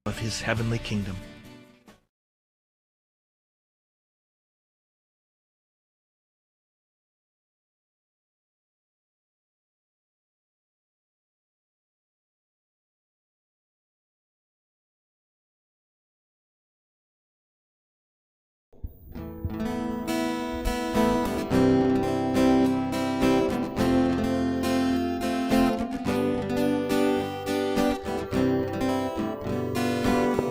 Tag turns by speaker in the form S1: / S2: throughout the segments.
S1: of his heavenly kingdom.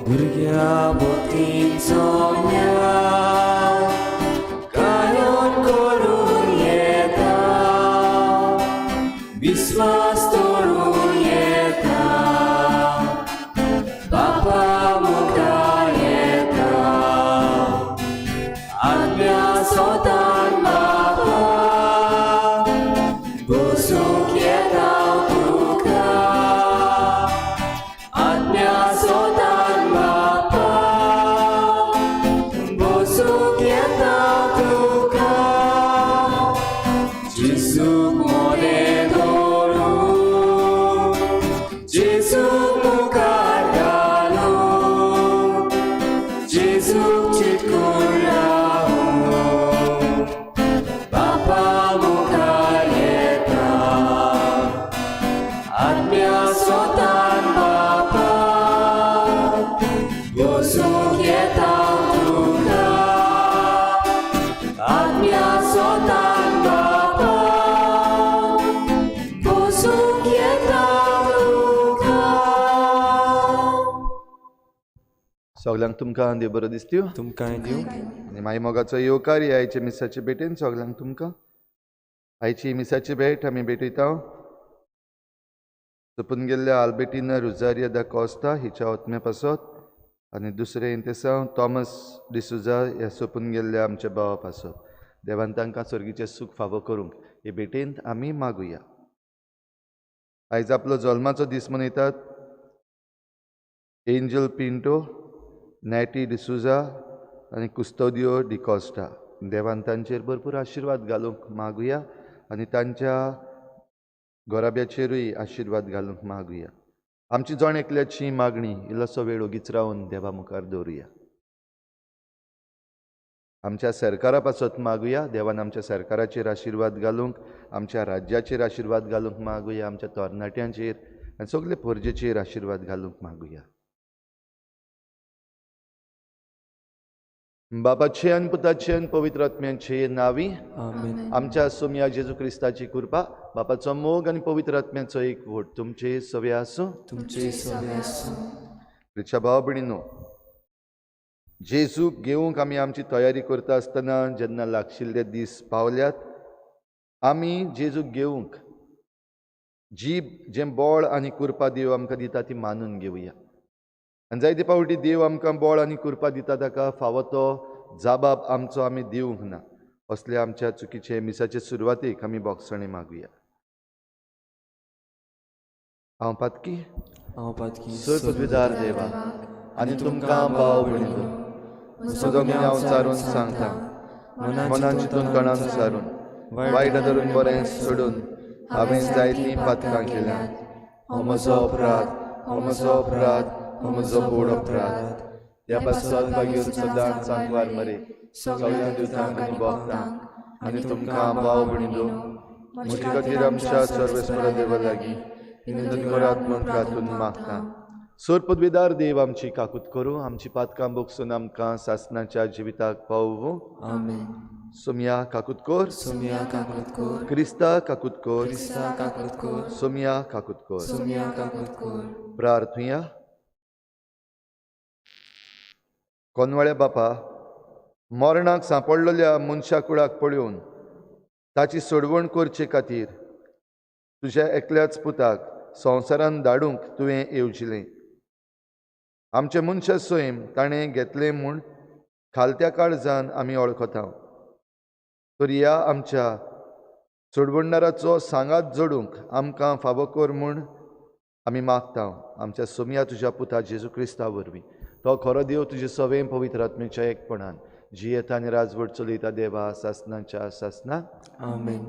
S2: भुरग्या बोटींचो म्याल कायन करून येता, विश्वास दवरून येता, बापा मुखार येता, आज्ञा सोदान बापा बसूंक येता तुका, आज्ञा सोदान
S3: सगळ्यांक तुमकां देव बरो दिसत्यो.
S2: तुमकां दिवं.
S3: आनी मागीर मोगाचो येवकारी आयचे मिसाचे भेटेन सगळ्यांक तुमकां. आयची मिसाची भेट आमी भेटयता सोंपून गेल्ल्या आल्बेटिना रुजारिया दा कॉस्ता हिच्या ओतम्या पासत, आनी दुसरे इंतेसांव थॉमस डिसुजा ह्या सोंपून गेल्ल्या आमच्या भावा पासत. देवान तांकां सर्गीचें सूख फावो करूंक हे भेटेंत आमी मागुया. आयज आपलो जल्माचो दीस मनयतात एंजल पिंटो, नॅटी डिसुजा आनी कुस्तोदियो डिकॉस्टा. देवान तांचेर भरपूर आशिर्वाद घालूंक मागुया आनी तांच्या गोराब्याचेरूय आशिर्वाद घालूंक मागुया. आमची जण एकल्याची मागणी इल्लोसो वेळ ओगीच रावन देवा मुखार दवरुया. आमच्या सरकारा पासत मागुया. देवान आमच्या सरकाराचेर आशिर्वाद घालूंक, आमच्या राज्याचेर आशिर्वाद घालूंक मागुया, आमच्या तरणाट्यांचेर आनी सगळे परजेचेर आशिर्वाद घालूंक मागुया. बापाचे आनी पुताचे आनी पवित्र आत्म्याचे नांवी
S2: आमेन.
S3: आमच्या सोम्या जेजू क्रिस्ताची कृपा, बापाचो मोग आनी पवित्र आत्म्याचो एकवट तुमचे सवे आसूं.
S2: तुमचे सगळे आसूं.
S3: प्रिच्या भाव भयणीनो, जेजूक घेवंक आमी आमची तयारी करता आसतना जेन्ना लागशिल्ले दीस पावल्यात, आमी जेजूक घेवंक जी जें बळ आनी कृपा देव आमकां दिता ती मानून घेवया. आनी जायते पावटी देव आमकां बळ आनी कृपा दिता ताका फावो तो जाबाब आमचो आमी दिवंक ना. असले आमच्या चुकीचे मिसाचे सुरवातेक आमी बोगसणे मागुया. हांव पातकी सर पदवीदार देवा आनी तुमकां भाव भयणीनो, सगळें हांव चारून सांगता, मनान चिंतून कणान सारून वायट धरून बरें सोडून हांवें जायतीं पातकां केल्यात. हो म्हजो अपराध, हो म्हजो बोड अपराध. ह्या पासत घेवन सदांच सांगवार मरे सगळ्या दिवसांक आनी भोगतांक आनी तुमकां भाव भयणीनो, म्हजे खातीर आमच्या सर्वेस्परा देवा लागीं विनंती करात म्हूण हातून मागता. सर पदवीदार देव आमची काकूत करूं, आमची पातकां बोगसून आमकां सासणाच्या जिविताक पावूं.
S2: आमेन.
S3: सोम्या काकूत कोर,
S2: सोम्या काकूत कोर,
S3: क्रिस्ता काकूत कोर,
S2: क्रिस्ता काकूत कोर,
S3: सोम्या काकूत कोर.
S2: सोम्या काकूत कोर.
S3: प्रार्थुया. कोनवाळ्या बापा, मरणाक सांपडलेल्या मनशा कुळाक पळोवन ताची सोडवण करचे खातीर तुज्या एकल्याच पुताक संवसारान धाडूंक तुवें येवजिलें. आमचे मनशा सैम ताणें घेतलें म्हूण खालत्या काळजान आमी वळखता. तर ह्या आमच्या सोडवणदाराचो सांगात जोडूंक आमकां फावो कर म्हूण आमी मागता. आमच्या सोम्या तुज्या पुता जेजू क्रिस्ता वरवीं तो खरो देव तुजे सवें पवित्र आत्म्याच्या एकपणान जी येता आनी राजवट चलयता देवा सासणाच्या सासणां.
S2: आमेन.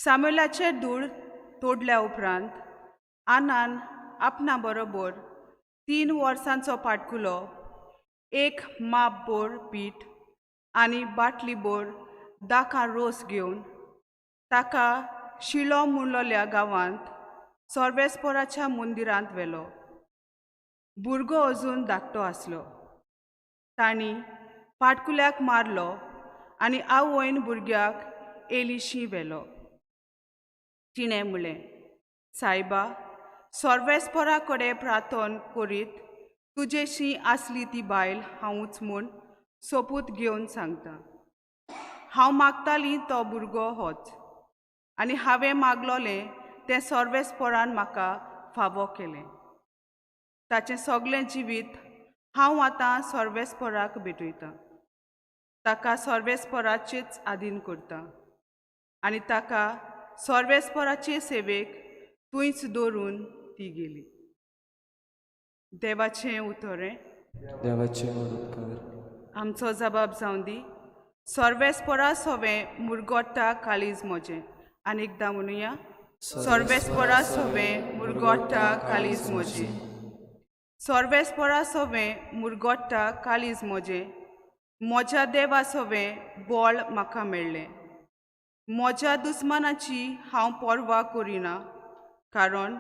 S1: सामुएलाचे धूळ तोडल्या उपरांत आनान आपणा बरोबर 3 वर्सांचो पाटकुलो, 1 मापभर पीठ आनी बाटलीभर दाकां रोस घेवन ताका शिलो म्हणलोल्या गांवांत सर्वेस्पराच्या मंदिरांत व्हेलो. भुरगो अजून धाकटो आसलो. तांणी पाटकुल्याक मारलो आनी आवयन भुरग्याक एलिशी व्हेलो. तिणें म्हणलें, सायबा, सर्वेस्परा कडेन प्रार्थना करीत तुजेशी आसली ती बायल हांवूच म्हूण सोपूत घेवन सांगता. हांव मागताली तो भुरगो होच, आनी हांवें मागलोलें तें सर्वेस्परान म्हाका फावो केलें. ताचें सगळें जिवीत हांव आतां सर्वेस्पराक भेटयतां. ताका सर्वेस्पराचेच आधीन करता आनी ताका सर्वेस्पराचे सेवेक थंयच दवरून ती गेली. देवाचें उतोरें.
S2: देवाचे उपकार.
S1: आमचो जबाब जावन दी. सर्वेस्परा सवें मुरगोडटा काळीज म्हजें. आनी एकदां म्हणुया, सर्वेस्परा सवें मुरगोडटा काळीज म्हजें. सर्वेस्परा सवें मुरगोडटा काळीज म्हजें. म्हज्या देवा सवें बळ म्हाका मेळ्ळें. म्हज्या दुस्मानाची हांव पर्वा करिना, कारण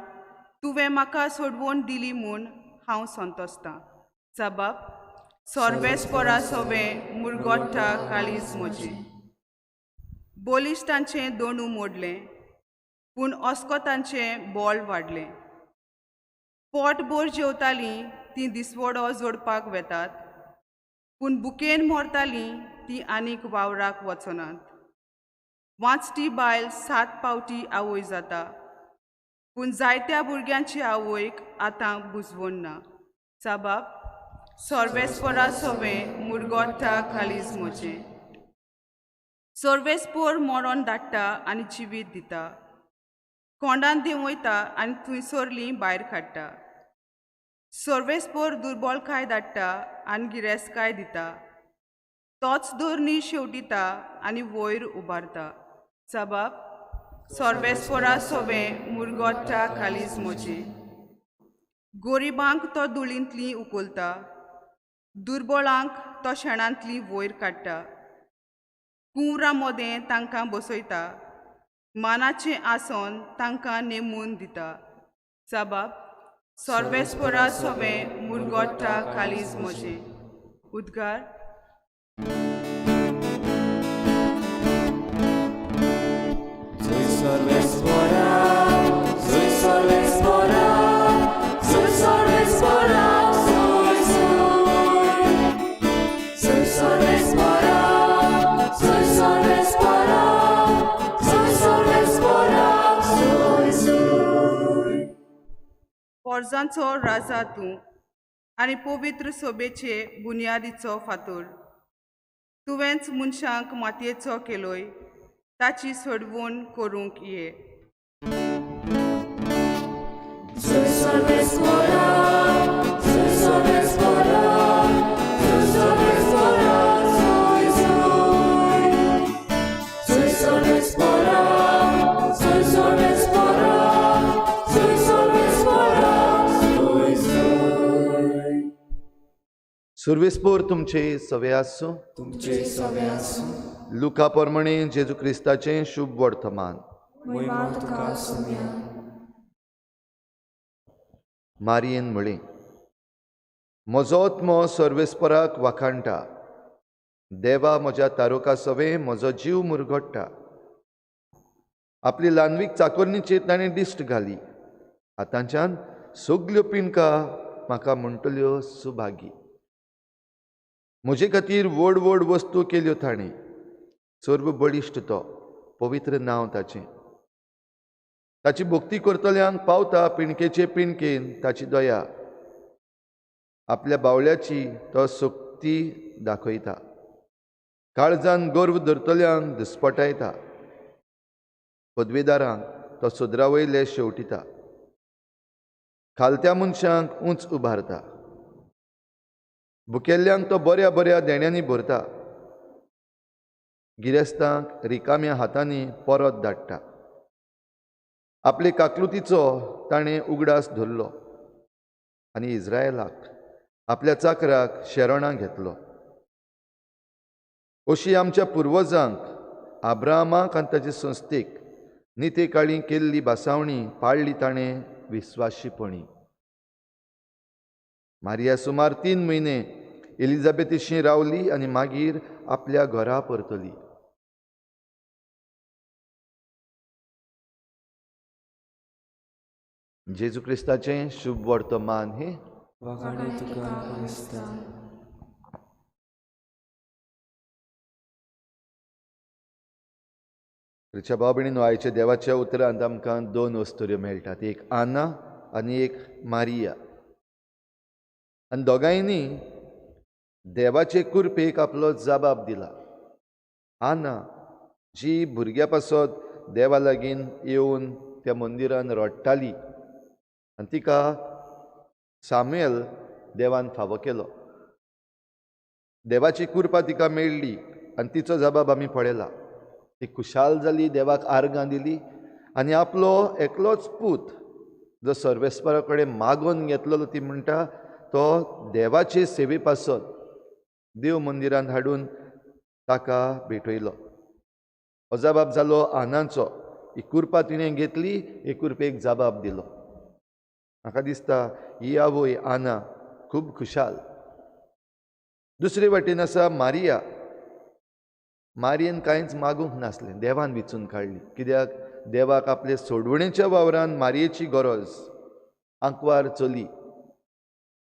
S1: तुवें म्हाका सोडवून दिली म्हूण हांव संतोसतां. जबाब, सर्वेस्परा सवें मुरगोडटा काळीज म्हजें. बोलिश्टांचें दोंडू मोडलें, पूण अस्कोतांचें बळ वाडलें. पोटभर जेवतालीं तीं दिसवडो जोडपाक वेतात, पूण बुकेन मरतालीं तीं आनीक वावराक वचनात. वाचटी बायल 7 पावटी आवय जाता, पूण जायत्या भुरग्यांची आवयक आतां बुजवण ना. जबाब, सर्वेस्परा सवें मुरगोडटा काळीज म्हजें. सर्वेस्पर मरण धाडटा आनी जिवीत दिता. कोंडान देंवयता आनी थंयसरलीं भायर काडटा. सर्वेस्पर दुर्बळकाय धाडटा आनी गिरेस्तकाय दिता. तोच धरणी शेवटिता आनी वयर उबारता. जबाब, सर्वेस्परा सवें मुरगोडटा काळीज म्हजें. गोरिबांक तो धुळींतलीं उखलता, दुर्बळांक तो शेणांतलीं वयर काडटा. कुंवरां मोदें तांकां बसयता, मानाचें आसन तांकां नेमून दिता. जबाब, सर्वेस्परा सवें मुरगोडटा काळीज म्हजें. उद्गार.
S2: सर्वेस्परा, soy सर्वेस्परा, soy सर्वेस्परा, soy सर्वेस्परा, soy सर्वेस्परा, soy सर्वेस्परा, soy.
S1: पोरजांचो राजा तूं आनी पवित्र सोबेचे बुनयादीचो फातर. तुवेंच मनशांक मातयेचो केलोय, ताची सोडवण करूंक ये.
S2: Soy सर्वेस्परा, soy सर्वेस्परा, soy सर्वेस्परा, soy सर्वेस्परा, soy सर्वेस्परा, soy सर्वेस्परा, soy.
S3: सर्वेस्पर तुमचे सवे आसूं.
S2: तुमचे सवे आसूं.
S3: लुका प्रमाणे जेजू क्रिस्ताचें शुभ वर्तमान.
S2: महिमा तुका सुम्या.
S3: मारयेन म्हळें, म्हजो आत्मो सर्वेस्पराक वाखाणटा. देवा म्हज्या तारुका सवें म्हजो जीव मुरगोडटा. आपली ल्हानवीक चाकोरणीचेर ताणें दिश्ट घाली. आतांच्यान सगल्यो पिणकां म्हाका म्हणटल्यो सुभागी. म्हजे खातीर व्हड व्हड वस्तू केल्यो ताणें. सर्व बळिश्ट तो, पवित्र नांव ताचें. ताची भक्ती करतल्यांक पावता पिणकेचे पिणकेन ताची दया. आपल्या बावल्याची तो सक्ती दाखयता. काळजान गर्व धरतल्यांक दिसपटायता. पदवेदारांक तो सुद्रावयले शेवटिता. खालत्या मनशांक उंच उबारता. भुकेल्ल्यांक तो बऱ्या बऱ्या देण्यांनी भरता. गिरेस्तांक रिकाम्या हातांनी परत धाडटा. आपले काकलुतीचो ताणें उगडास धरलो आनी इस्रायलाक आपल्या चाकराक शेरोणां घेतलो. अशी आमच्या पुर्वजांक अब्राहमाक आनी ताचे संस्थेक निते काळी केल्ली बासावणी पाळली ताणें विस्वाशीपणी. मारिया सुमार 3 म्हयने एलिझाबेथीशी रावली आनी मागीर आपल्या घरा परतली. जेजू क्रिस्ताचें शुभ वर्तमान हे
S2: वखाणी तुका क्रिस्ता.
S3: तुमच्या भाव भयणीनो, आयच्या देवाच्या उतरांत आमकां 2 वस्तुऱ्यो मेळटात, एक आना आनी एक मारिया. आनी दोगांयनी देवाचे कृपेक आपलो जबाब दिला. आना जी भुरग्या पासत देवा लागीं येवन त्या मंदिरान रडटाली आनी तिका सामुएल देवान फावो केलो. देवाची कृपा तिका मेळ्ळी आनी तिचो जबाब आमी पळयला. ती खुशाल जाली, देवाक आर्गां दिली आनी आपलो एकलोच पूत जो सर्वेस्परा कडेन मागोवन घेतलेलो, ती म्हणटा तो देवाचे सेवे पासत देव मंदिरांत हाडून ताका भेटयलो. हो जबाब जालो आनाचो. ही कृपा तिणें घेतली, हे कृपेक जबाब दिलो. म्हाका दिसता ही आवय आना खूब खुशाल. दुसरे वाटेन आसा मारिया. मारियेन कांयच मागूंक नासलें, देवान विचून काडली. कित्याक देवाक आपले सोडवणेच्या वावरान मारयेची गरज, आंकवार चली,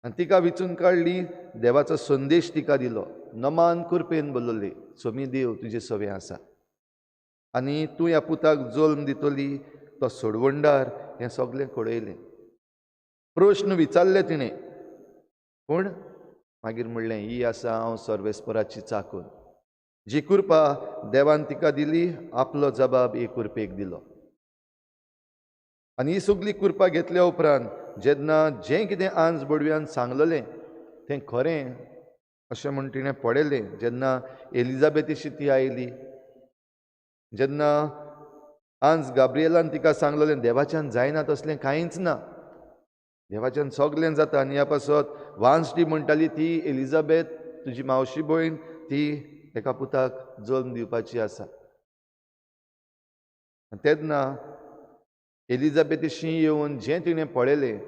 S3: आनी तिका विचून काडली. देवाचो संदेश तिका दिलो, नमान कृपेन बलयले, सोमी देव तुजे सवे आसा आनी तूं ह्या पुताक जल्म दितली, तो सोडवणदार हें सगळें कळयलें. प्रश्न विचारले तिणें, पूण मागीर म्हणलें ही आसा हांव सर्वेस्पराची चाकूर. जी कृपा देवान तिका दिली, आपलो जबाब हे कृपेक दिलो. आनी ही सगळी कृपा घेतल्या उपरांत जेन्ना जें कितें आंज बडव्यान सांगलेलें तें खरें अशें म्हूण तिणें पळयलें. जेन्ना एलिझाबेथीशी ती आयली, जेन्ना आंज गाब्रिएलान तिका सांगलेलें देवाच्यान जायना तसलें कांयच ना, देवाच्यान सगळें जाता. आनी ह्या पासत वांसटी म्हणटाली ती एलिझाबेथ तुजी मावशी भयण, ती एका पुताक जल्म दिवपाची आसा. तेन्ना एलिझाबेथीशी येवन जें तिणें पळयलें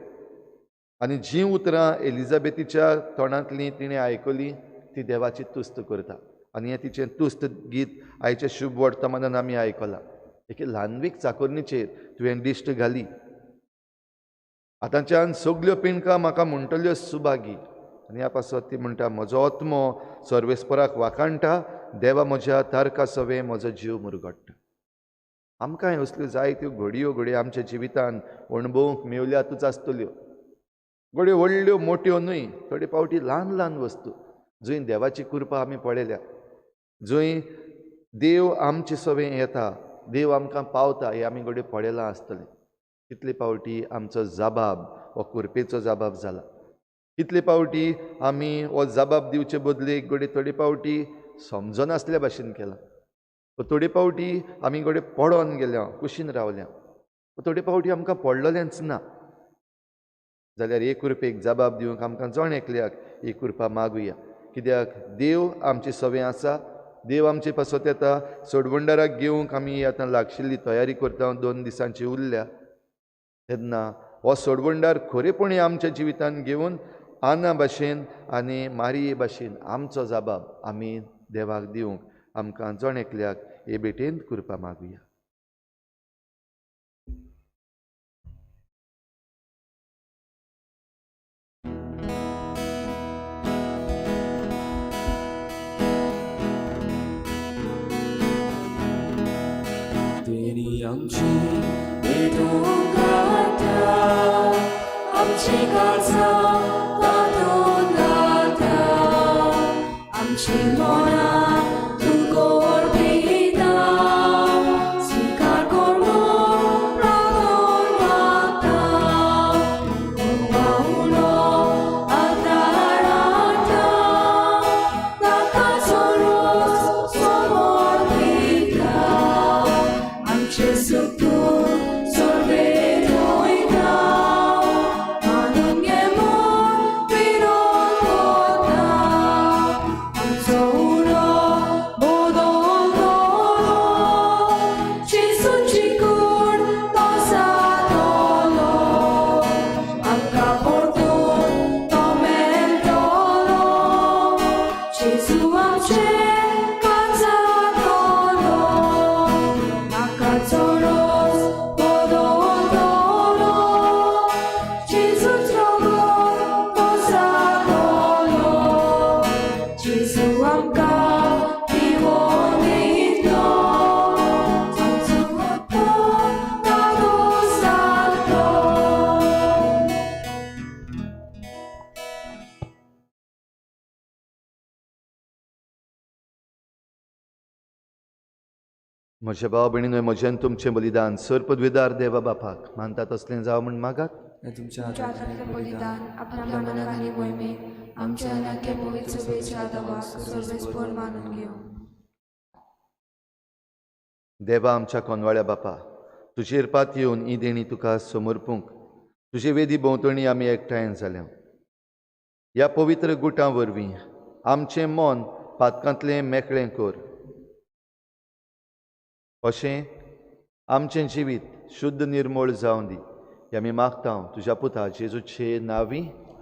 S3: आनी जीं उतरां एलिझाबेथीच्या तोंडांतलीं तिणें आयकलीं, ती देवाची तुस्त करता. आनी हें तिचें तुस्त गीत आयच्या शुभ वर्तमानान आमी आयकलां. एके ल्हानवीक चाकोरणीचेर तुवें दिश्ट घाली. आतांच्यान सगल्यो पिणकां म्हाका म्हणटल्यो सुभागी. आनी ह्या पासत ती म्हणटा, म्हजो आत्मो सर्वेस्पराक वाखाणटा, देवा म्हज्या तारका सवे म्हजो जीव मुरगडटा. आमकांय असल्यो जायत्यो घडयो आमच्या जिवितांत अणभवूंक मेवल्यातूच आसतल्यो. घडयो व्हडल्यो मोट्यो न्हय, थोडे फावटी ल्हान ल्हान वस्तू जंय देवाची कृपा आमी पळयल्या, जंय देव आमचे सवें येता, देव आमकां पावता, हे आमी घडये पळयलां आसतलें. कितले फावटी आमचो जबाब हो कृपेचो जबाब जाला. कितले फावटी आमी हो जबाब दिवचे बदलेक घडये थोडे फावटी समजनासल्या भाशेन केला. थोडे फावटी आमी घडये पडोन गेल्या, कुशीन रावल्या. थोडे फावटी आमकां पडलेलेंच ना. जाल्यार हे कृपेक जबाब दिवंक आमकां जण एकल्याक ही कृपा मागुया. कित्याक देव आमचे सवें आसा, देव आमचे पासत येता. सोडवणदाराक घेवंक आमी आतां लागशिल्ली तयारी करता, 2 दिसांची उरल्या. तेन्ना हो सोडवणदार खरेपणी आमच्या जिवितांत घेवन आना भाशेन आनी मारिये भाशेन आमचो जबाब आमी देवाक दिवंक आमकां जण एकल्याक हे भेटेन कृपा मागुया.
S2: तेरी आमची भेटूंक घाता, आमची काळजां तांदून घाता, आमची मोनां तुकोर भिता, स्विकार कर म्हूण प्रार्थना मागता. उनो आदारांता ताका सरोस समर्पिता. आमचे सुख सोर्वे
S3: म्हजे भाव भयणीनो, म्हजें तुमचें बलिदान सर पदवीदार देवा बापाक मानता तसलें जावं म्हण मागात.
S2: हे तुमच्या हातांतलें बलिदान आपल्या मनाक आनी मोहिमेक आमच्या नाक्या पवित्र सभेच्या आदावाक सर्वेस्पर मानून घेवं.
S3: देवा आमच्या कोनवाळ्या बापा, तुजी इरपात येवन ही देणी तुका समर्पूंक तुजे वेदी भोंवतणी आमी एकठांय जाल्या. ह्या पवित्र गुटां वरवीं आमचें मन पातकांतलें मेकळें कर. अशें आमचें जिवीत शुद्ध निर्मळ जावं दी. हें आमी मागता तुज्या पुता जेजूचे नांवी.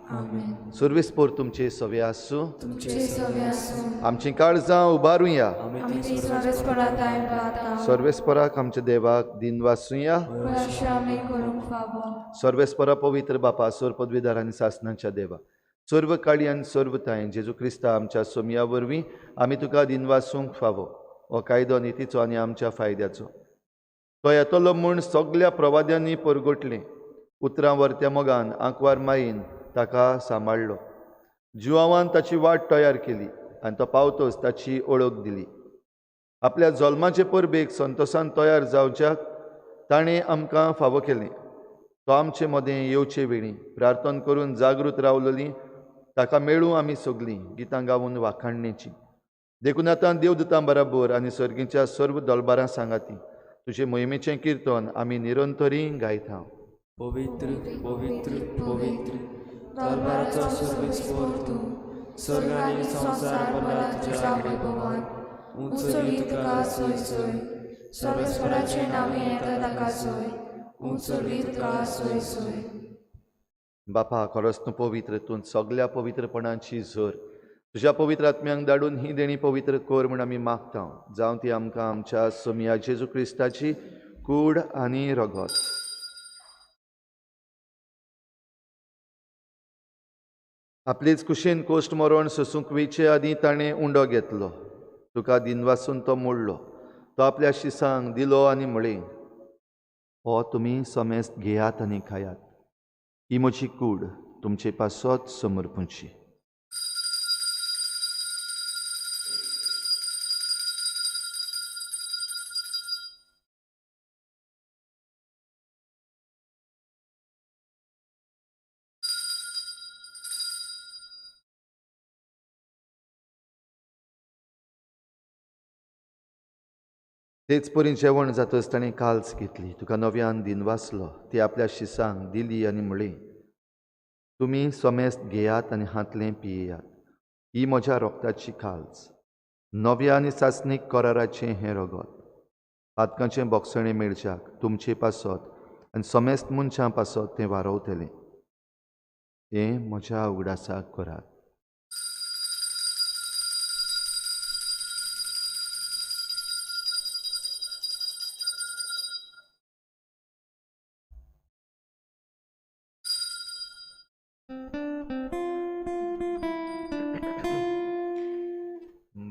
S2: आमेन.
S3: सर्वेस्पर तुमचे सवे आसूं.
S2: तुमचे सवे आसूं.
S3: आमचीं काळजां उबारुया.
S2: आमी ती सर्वेस्परात आयता.
S3: सर्वेस्पराक आमच्या देवाक दिन वाचुया.
S2: अशें आमी करूंक फावो.
S3: सर्वेस्परा पवित्र बापा, सर पदवीदार आनी सासणांच्या देवा, सर्व काळी आनी सर्वताय जेजू क्रिस्ता आमच्या सोमया वरवीं आमी तुका दिन वाचूंक फावो. हो कायदो नितीचो आनी आमच्या फायद्याचो. तो येतलो म्हूण सगळ्या प्रवाद्यांनी परगटलें. उतरां वर्त्या मोगान आंकवार मायेन ताका सांबाळलो. जिवावान ताची वाट तयार केली आनी तो पावतोच ताची ओळख दिली. आपल्या जल्माचे परबेक संतोशान तयार जावच्याक ताणें आमकां फावो केलें. तो आमचे मदें येवचे वेळी प्रार्थना करून जागृत रावलेलीं ताका मेळूं आमी सगळीं गितां गावून वाखाणणेची. देखून आतां देवदूतां बराबर आनी सर्गीच्या सर्व दळबारां सांगाती तुजे मोहिमेचें किर्तन आमी निरंतरी गायता.
S2: पवित्र पवित्र पवित्र दरबाराचो सर्वेस्पर तूं, स्वर्ग आनी संवसार भरला तुज्या वैभवान. उंचवी तुका सोय सोय, सर्वेस्पराचे नांवे येता ताका सोय. उंचवी तुका सोय सोय.
S3: बापा, खरोच तूं पवित्र. तूं सगळ्या पवित्रपणाची झर तुज्या पवित्र आत्म्यांक धाडून ही देणी पवित्र कर म्हूण आमी मागता. जावं ती आमकां आमच्या सोमया जेजू क्रिस्ताची कूड आनी रगत. आपलीच कुशीन कोश्ट मरण सोसूंक वेचे आदीं ताणें उंडो घेतलो. तुका दिन वाचून तो मोडलो. तो आपल्या शिसांक दिलो आनी म्हळें, हो तुमी समेस्त घेयात आनी खायात. ही म्हजी कूड तुमचे पासत समर्पूंची. तेच परी जेवण जातच ताणें काल्स घेतली. तुका नव्यान दिन वाचलो. ती आपल्या शिसांक दिली आनी म्हळें, तुमी समेस्त घेयात आनी हातलें पियेयात. ही म्हज्या रोगताची काल्स, नव्या आनी सासणीक कराराचें हें रगत. पातकांचें बोगसणें मेळच्याक तुमचे पासत आनी समेस्त मनशां पासत तें वारवतलें. हें म्हज्या उगडासाक करात.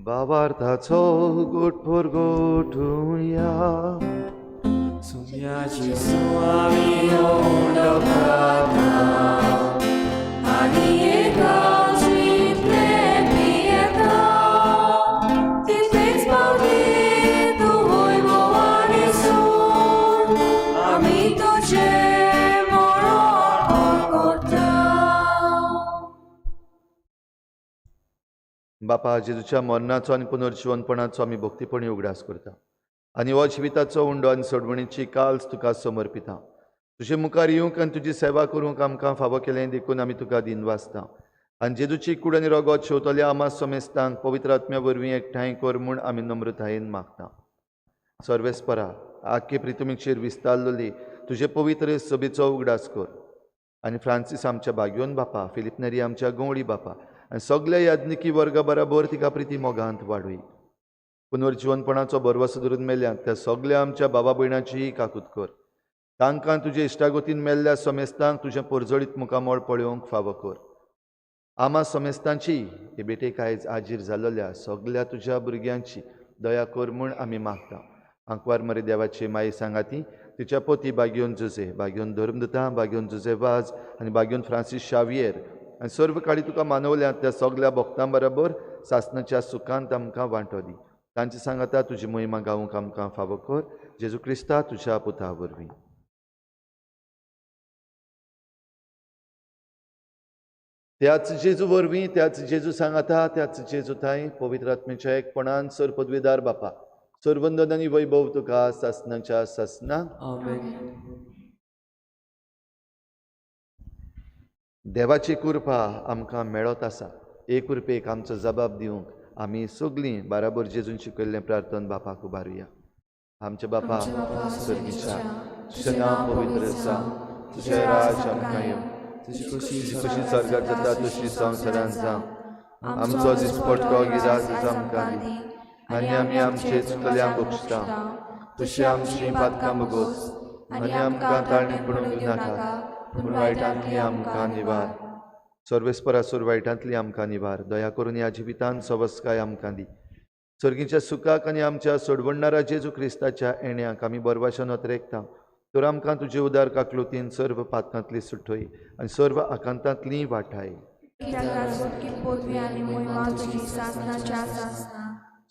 S3: भावार्थाचो गोटभर गोठुया.
S2: सोम्याची सुवाळी उंडो खाता आनी एकाची प्रेम पियेता. तितलेच पावली तूं वैभवानी सून, आमी तुजें मरण करता.
S3: बापा, जेजूच्या मरणाचो आनी पुनर्जीवनपणाचो आमी भक्तीपणी उगडास करता आनी हो जिविताचो उंडो आनी सोडवणेची काल्स तुका समर्पिता. तुजे मुखार येवंक आनी तुजी सेवा करूंक आमकां फावो केलें देखून आमी तुका दिन वाचता. आनी जेजूची कूड आनी रगत शेवतल्या आमा समेस्तांक पवित्र आत्म्या वरवीं एकठांय कर म्हूण आमी नम्रतायेन मागता. सर्वेस्परा, आख्खे प्रितुमीचेर विस्तारलेली तुजे पवित्र सभेचो उगडास कर. आनी फ्रांसीस आमच्या बागयोन बापा, फिलिप नेरी आमच्या गवळी बापा आनी सगळ्या याज्ञिकी वर्गा बराबर तिका प्रिती मोगांत वाडूय. पुनर्जीवनपणाचो भरवसो धरून मेल्ल्यात त्या सगळ्या आमच्या बाबा भयणांचीय काकूत कर. तांकां तुजे इश्टागतीन मेल्ल्या समेस्तांक तुजें परजळीत मुखामळ पळोवंक फावो कर. आमा समेस्तांची हे बेटेक आयज आजीर जाल्ल्या सगळ्या तुज्या भुरग्यांची दया कर म्हूण आमी मागता. आंकवार मरे देवाची माई सांगाती तिच्या पोती बागयोन जुजे, बागयोन धर्मदता, बागयोन जुजे वाज आनी बागयोन फ्रांसीस शावियर आनी सर्व काळी तुका मानवल्यात त्या सगळ्या भक्तां बरोबर सासणाच्या सुखांत आमकां वांटो दी. तांची सांगाता तुजी महिमा गावूंक आमकां फावो कर जेजू क्रिस्ता तुज्या पुता वरवीं. त्याच जेजू वरवीं त्याच जेजू सांगाता त्याच जेजू थंय पवित्र आत्मेच्या एकपणान सर पदवीदार बापा सर्वंदन आनी वैभव तुका सासनाच्या सासना.
S2: आमेन.
S3: देवाची कृपा आमकां मेळत आसा. एक कृपेक आमचो जबाब दिवंक आमी सगळीं बाराबर जेजून शिकयल्लें प्रार्थन बापाक उबारुया. आमचे बापा सर्गीच्या तुजें नांव पवित्र आसा. तुजें राज आमकां येवं. तुजी कशी स्वर्गाक जाता तशी संवसारांत जावं. आमचो दिसपट्टो गिरास आमकां दी आनी आमी आमचे चुकल्यांक बक्षिता तशी आमची पातकां बगोस आनी आमकां ताळणेंत पडूंक दिनाका पूण वायटांतली आमकां निवार. सर्वेस्परासूर वायटांतली आमकां निवार. दया करून ह्या जिवितांत सवस्काय आमकां दी. सर्गीच्या सुखाक आनी आमच्या सोडवणणारा जेजू क्रिस्ताच्या येण्याक आमी बरवाशान वतरेकता. तर आमकां तुजे उदार काकलुतीन सर्व पातकांतली सुटय आनी सर्व आकांतांतली वाटाय.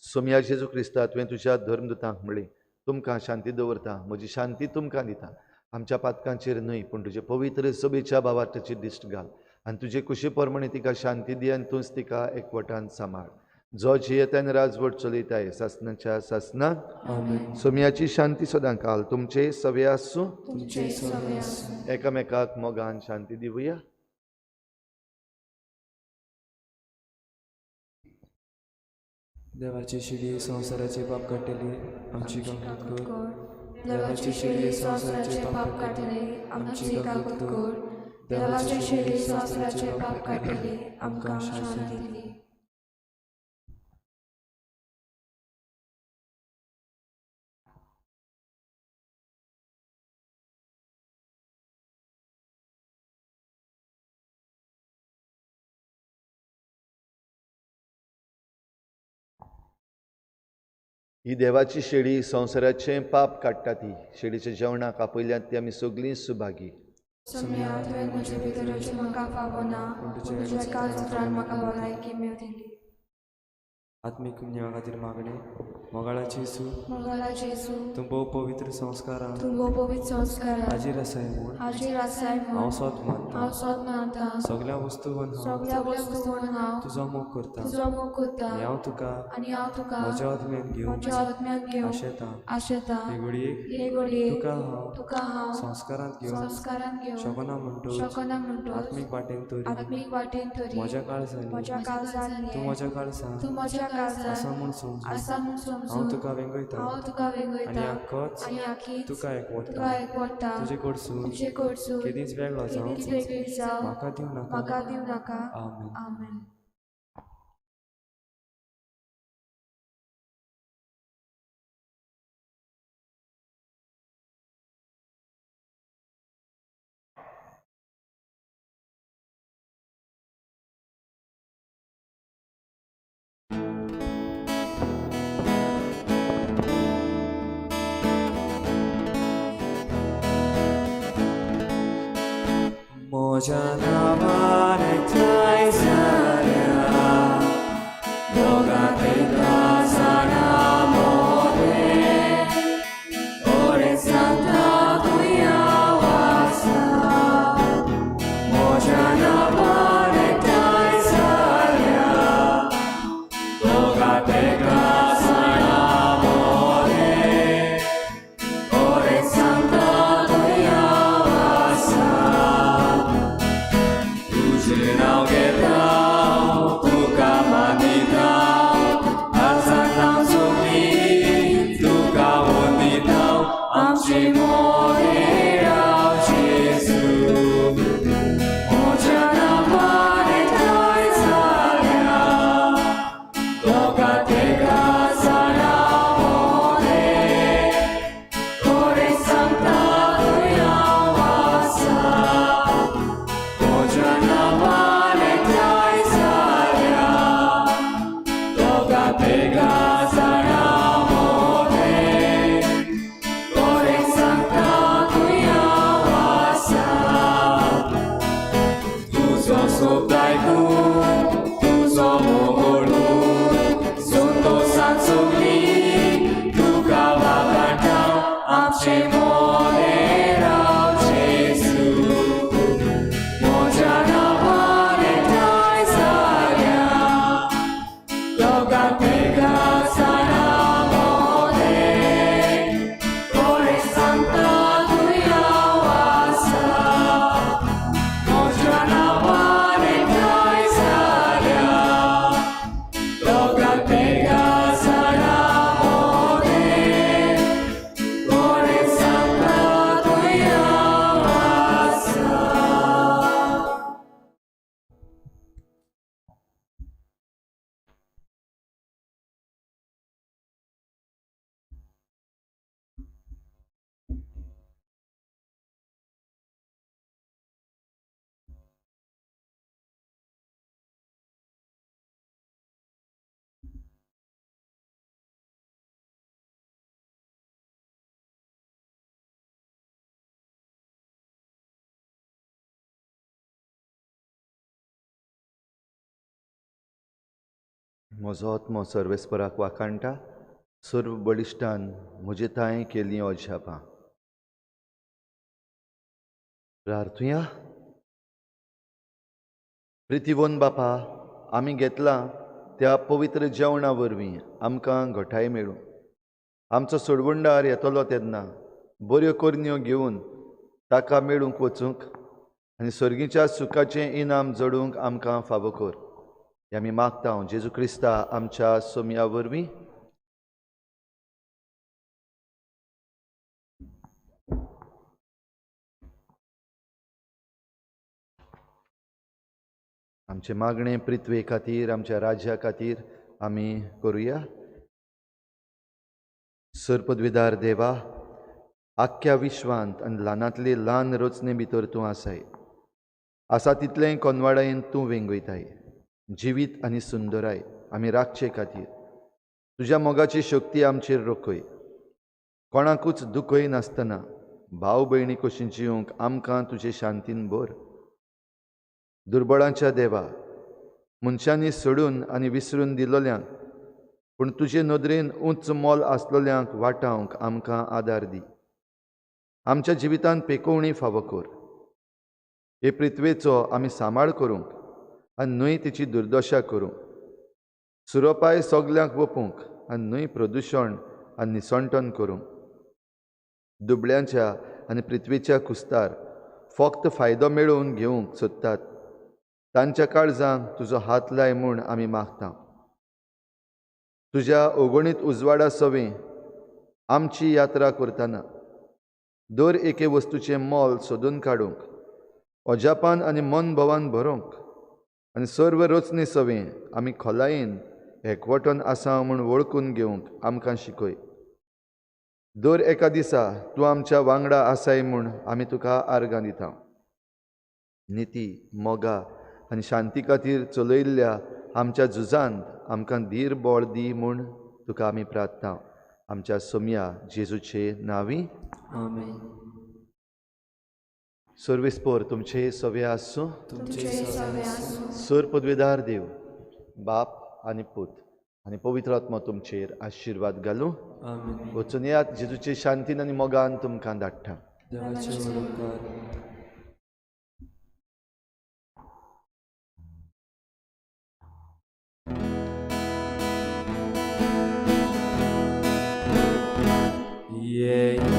S3: सोम्या जेजू क्रिस्ता तुवें तुज्या धर्मदुतांक म्हणलें तुमकां शांती दवरता म्हजी शांती तुमकां दिता. आमच्या पातकांचेर न्हय पूण तुजे पवित्र सभेच्या भावार्थाचेर दिश्ट घाल आनी तुजे कुशी परमणे तिका शांती दी आनी तूंच तिका एकवटान सांबाळ. जो जियेतान राजवट चलयताय सासनाच्या सासना. सोम्याची शांती सदां काल तुमचे सवे आसूं. एकामेकाक मोगान शांती दिवया.
S2: देवाची शिडी संवसाराचे पाप काडटली आमची काकूत कर. देवाची शिडी संवसाराचे पाप काडटली आमची काकूत कर. देवाची शिडी संवसाराचे पाप काडटली आमकां शांती दी.
S3: ही देवाची शेळी संवसाराचें पाप काडटा ती. शेळीच्या जेवणाक आपयल्यांत ती आमी सगळीं सुभागी.
S4: म्हजे भितरचे म्हाका फावना पूण तुज्या कांय उतरांत म्हाका भलायकी मेळटली.
S2: आत्मीक निवा खातीर मागणे मोगाळाची सूं
S4: मोगाला जेजू
S2: तूं भोव पवित्र संस्कारां
S4: तूं भोव पवित्र संस्कार
S2: हाजीर आसाय म्हूण
S4: हाजीर आसाय
S2: हांव सोत मानता.
S4: हांव सोद मानता.
S2: सगळ्या वस्तूंवन
S4: सगळ्या वस्तूंवन हांव
S2: तुजो मोग करता
S4: तुजो मोग करता
S2: आनी हांव तुका म्हज्या आत्म्यान घेवन
S4: म्हज्या आत्म्यान घेवन आशेता.
S2: हे घडयेक
S4: हे घडये
S2: तुका हांव संस्कारांत घेवन शोकना म्हणटो आत्मीक वाटेन तरी म्हज्या काळजांनी तूं म्हज्या काळजांत आसा म्हूण समजून हांव तुका वेंगयता आनी आख्खोच तुका एकवटता. तुजे कडसून केदींच वेगळो जावं म्हाका दिवं नाका. आमेन. म्हज्या नांवान एकठांय जाल्या दोगां तेका जाणा मोरे ओरे सांता तुया वासा. म्हज्या नांवान एकठांय जाल्या दोगां तेका जाणा मोरे ओरे सांता तुया वासा. Now
S3: म्हजो आत्मो सर्वेस्पराक वाखाणटा, सर्व बळिश्टान म्हजे तांय केलीं ओजापां. प्रार्थुया. प्रितीवन बापा, आमी घेतलां त्या पवित्र जेवणा वरवीं आमकां घोटाय मेळूं. आमचो सोडवंडार येतलो तेन्ना बऱ्यो कोरन्यो घेवन ताका मेळूंक वचूंक आनी सर्गीच्या सुखाचें इनाम जडूंक आमकां फावो कर. हें आमी मागता जेजू क्रिस्ता आमच्या सोम्या वरवीं. आमचे मागणें पृथ्वे खातीर, आमच्या राज्या खातीर आमी करुया. सर्पदविदार देवा, आख्ख्या विश्वांत आनी ल्हानांतले ल्हान रचने भितर तूं आसाय. आसा तितलें कोनवाडायेन तूं वेंगयताय. जिवीत आनी सुंदराय आमी राखचे खातीर तुज्या मोगाची शक्ती आमचेर रोखय. कोणाकूच दुखय नासतना भाव भयणी कशीं जिवंक आमकां तुजे शांतीन भर. दुर्बळांच्या देवा, मनशांनी सोडून आनी विसरून दिलोल्यांक पूण तुजे नदरेन उंच मोल आसलोल्यांक वाटावंक आमकां आदार दी. आमच्या जिवितांत पेकोवणी फावो कर. हे पृथ्वेचो आमी सांबाळ करूंक आनी न्हय तिची दुर्दशा करूंक, सुरोपाय सोगल्यांक वपूंक आनी न्हय प्रदुशण आनी निसणटण करूंक. दुबळ्यांच्या आनी पृथ्वेच्या कुस्तार फक्त फायदो मेळोवन घेवंक सोदतात तांच्या काळजांक तुजो हात लाय म्हूण आमी मागता. तुज्या अगणीत उजवाडा सवें आमची यात्रा करतना दर एके वस्तूचें मोल सोदून काडूंक, अजापान आनी मन भवान भरोंक आनी सर्व रचने सवें आमी खोलायेन एकवटन आसा म्हूण वळखून घेवंक आमकां शिकय. दर एका दिसा तूं आमच्या वांगडा आसाय म्हूण आमी तुका आर्गां दिता. निती, मोगा आनी शांती खातीर चलयल्ल्या आमच्या झुजांत आमकां धीर बोळ दी म्हूण तुका आमी प्रार्थना. आमच्या सोम्या जेजूचे नांवी.
S2: आमेन.
S3: सर्वेस्पोर तुमचे सवे आसूं.
S4: तुमचे सवे आसूं.
S3: सर्पदविदार देव, बाप आनी पूत आनी पवित्र आत्मा तुमचेर आशिर्वाद घालूं.
S2: आमेन.
S3: वचून येयात, जेजूचे शांतीन आनी मोगान तुमकां धाडटा.
S2: देवाचे उपकार. Yeah.